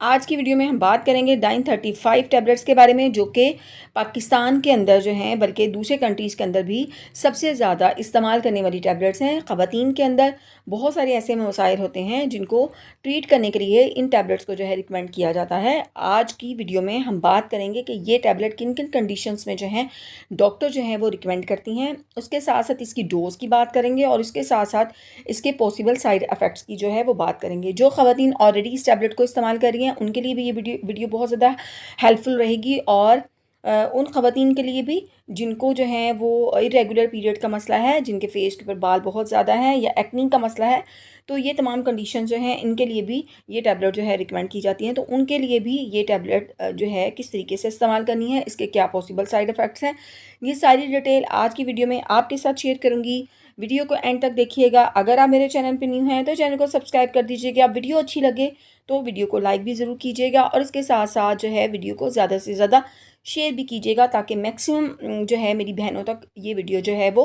आज की वीडियो में हम बात करेंगे Dine35 टैबलेट्स के बारे में, जो कि पाकिस्तान के अंदर जो हैं बल्कि दूसरे कंट्रीज़ के अंदर भी सबसे ज़्यादा इस्तेमाल करने वाली टैबलेट्स हैं। ख़वातीन के अंदर बहुत सारे ऐसे मसाइल होते हैं जिनको ट्रीट करने के लिए इन टैबलेट्स को जो है रिकमेंड किया जाता है। आज की वीडियो में हम बात करेंगे कि ये टैबलेट किन किन कंडीशंस में जो हैं डॉक्टर जो हैं वो रिकमेंड करती हैं। उसके साथ साथ इसकी डोज़ की बात करेंगे और इसके साथ साथ इसके पॉसिबल साइड इफ़ेक्ट्स की जो है वो बात करेंगे। जो ख़वातीन ऑलरेडी इस टैबलेट को इस्तेमाल कर रही हैं उनके लिए भी ये वीडियो बहुत ज़्यादा हेल्पफुल रहेगी, और उन ख़वातीन के लिए भी जिनको जो है वो इरेगुलर पीरियड का मसला है, जिनके फेस के ऊपर बाल बहुत ज़्यादा है या एक्नी का मसला है, तो ये तमाम कंडीशन जो हैं इनके लिए भी ये टैबलेट जो है रिकमेंड की जाती हैं। तो उनके लिए भी ये टैबलेट जो है किस तरीके से इस्तेमाल करनी है, इसके क्या पॉसिबल साइड इफ़ेक्ट्स हैं, ये सारी डिटेल आज की वीडियो में आपके साथ शेयर करूँगी। वीडियो को एंड तक देखिएगा। अगर आप मेरे चैनल पर न्यू हैं तो चैनल को सब्सक्राइब कर दीजिएगा। वीडियो अच्छी लगे तो वीडियो को लाइक भी ज़रूर कीजिएगा, और इसके साथ साथ जो है वीडियो को ज़्यादा से ज़्यादा शेयर भी कीजिएगा, ताकि मैक्सिमम जो है मेरी बहनों तक ये वीडियो जो है वो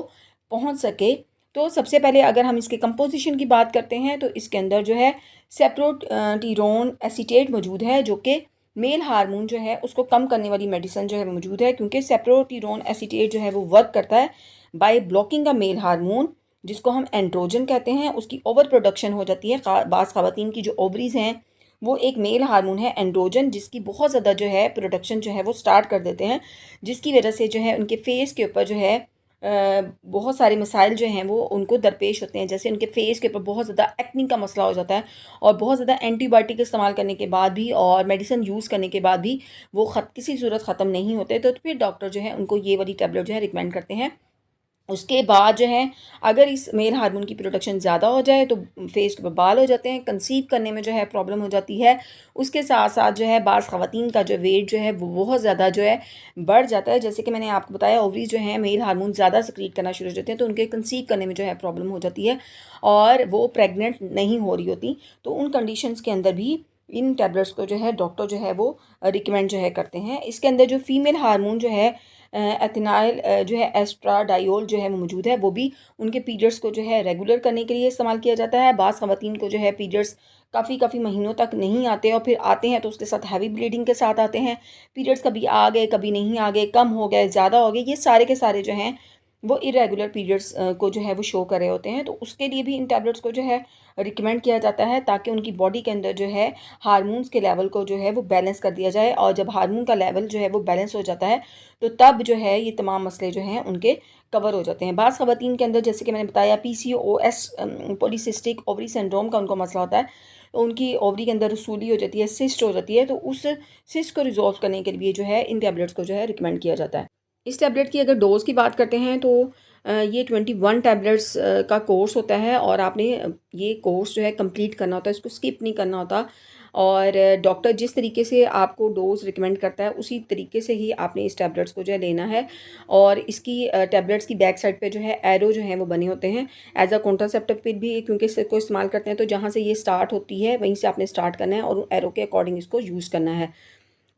पहुंच सके। तो सबसे पहले अगर हम इसके कंपोजिशन की बात करते हैं तो इसके अंदर जो है सेप्रोटीरोन एसीटेट मौजूद है, जो कि मेल हार्मोन जो है उसको कम करने वाली मेडिसिन जो है मौजूद है, क्योंकि सेप्रोटीरोन एसीटेट जो है वो वर्क करता है बाय ब्लॉकिंग का मेल हार्मोन, जिसको हम एंड्रोजन कहते हैं। उसकी ओवर प्रोडक्शन हो जाती है। बाज़ ख़वातीन की जो ओवरीज़ हैं वो एक मेल हार्मोन है एंड्रोजन, जिसकी बहुत ज़्यादा जो है प्रोडक्शन जो है वो स्टार्ट कर देते हैं, जिसकी वजह से जो है उनके फेस के ऊपर जो है बहुत सारे मसाइल जो हैं वो उनको दरपेश होते हैं। जैसे उनके फेस के ऊपर बहुत ज़्यादा एक्नी का मसला हो जाता है, और बहुत ज़्यादा एंटीबायोटिक इस्तेमाल करने के बाद भी और मेडिसिन यूज़ करने के बाद भी वो किसी सूरत ख़त्म नहीं होते। तो फिर डॉक्टर जो है उनको ये वाली टैबलेट जो है रिकमेंड करते हैं। उसके बाद जो है अगर इस मेल हार्मोन की प्रोडक्शन ज़्यादा हो जाए तो फेस के ऊपर बाल हो जाते हैं, कंसीव करने में जो है प्रॉब्लम हो जाती है। उसके साथ साथ जो है बाज़ ख़वातीन का जो वेट जो है वो बहुत ज़्यादा जो है बढ़ जाता है। जैसे कि मैंने आपको बताया, ओवरीज जो है मेल हार्मोन ज़्यादा सिक्रीट करना शुरू हो जाते हैं, तो उनके कंसीव करने में जो है प्रॉब्लम हो जाती है और वो प्रेगनेंट नहीं हो रही होती। तो उन कंडीशंस के अंदर भी इन टैबलेट्स को जो है डॉक्टर जो है वो रिकमेंड जो है करते हैं। इसके अंदर जो फीमेल हार्मोन जो है एथिनाइल जो है एस्ट्राडायोल जो है वो मौजूद है, वो भी उनके पीरियड्स को जो है रेगुलर करने के लिए इस्तेमाल किया जाता है। बाज़ ख़वातीन को जो है पीरियड्स काफ़ी महीनों तक नहीं आते, और फिर आते हैं तो उसके साथ हैवी ब्लीडिंग के साथ आते हैं। पीरियड्स कभी आ गए, कभी नहीं आ गए, कम हो गए, ज़्यादा हो गए, ये सारे के सारे जो हैं वो इरेगुलर पीरियड्स को जो है वो शो कर रहे होते हैं। तो उसके लिए भी इन टैबलेट्स को जो है रिकमेंड किया जाता है, ताकि उनकी बॉडी के अंदर जो है हार्मोन्स के लेवल को जो है वो बैलेंस कर दिया जाए। और जब हार्मोन का लेवल जो है वो बैलेंस हो जाता है तो तब जो है ये तमाम मसले जो हैं उनके कवर हो जाते हैं। बाज़ ख़वातीन के अंदर, जैसे कि मैंने बताया, PCOS पॉलीसिस्टिक ओवरी सिंड्रोम का उनको मसला होता है। तो उनकी ओवरी के अंदर रसूली हो जाती है, सिस्ट हो जाती है। तो उस सिस्ट को रिजॉल्व करने के लिए जो है इन टैबलेट्स को जो है रिकमेंड किया जाता है। इस टैबलेट की अगर डोज़ की बात करते हैं तो ये 21 टैबलेट्स का कोर्स होता है, और आपने ये कोर्स जो है कंप्लीट करना होता है, इसको स्किप नहीं करना होता। और डॉक्टर जिस तरीके से आपको डोज़ रिकमेंड करता है उसी तरीके से ही आपने इस टैबलेट्स को जो है लेना है। और इसकी टैबलेट्स की बैक साइड पे जो है एरो जो है वो बने होते हैं एज अ कॉन्ट्रासेप्टिव पिल भी, क्योंकि इसको इस्तेमाल करते हैं तो जहाँ से ये स्टार्ट होती है वहीं से आपने स्टार्ट करना है और एरो के अकॉर्डिंग इसको यूज़ करना है।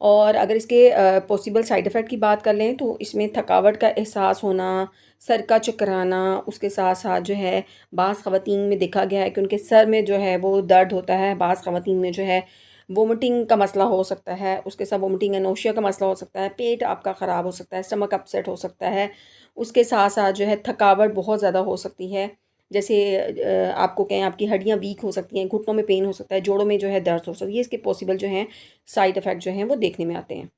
और अगर इसके पॉसिबल साइड इफ़ेक्ट की बात कर लें तो इसमें थकावट का एहसास होना, सर का चकराना, उसके साथ साथ जो है बाज़ ख़वातीन में देखा गया है कि उनके सर में जो है वो दर्द होता है। बाज़ ख़वातीन में जो है वोमिटिंग का मसला हो सकता है, उसके साथ वोमिटिंग एनोशिया का मसला हो सकता है, पेट आपका ख़राब हो सकता है, स्टमक अपसेट हो सकता है। उसके साथ साथ जो है थकावट बहुत ज़्यादा हो सकती है। जैसे आपको कहें आपकी हड्डियाँ वीक हो सकती हैं, घुटनों में पेन हो सकता है, जोड़ों में जो है दर्द हो सकती है। ये इसके पॉसिबल जो हैं साइड इफ़ेक्ट जो हैं वो देखने में आते हैं।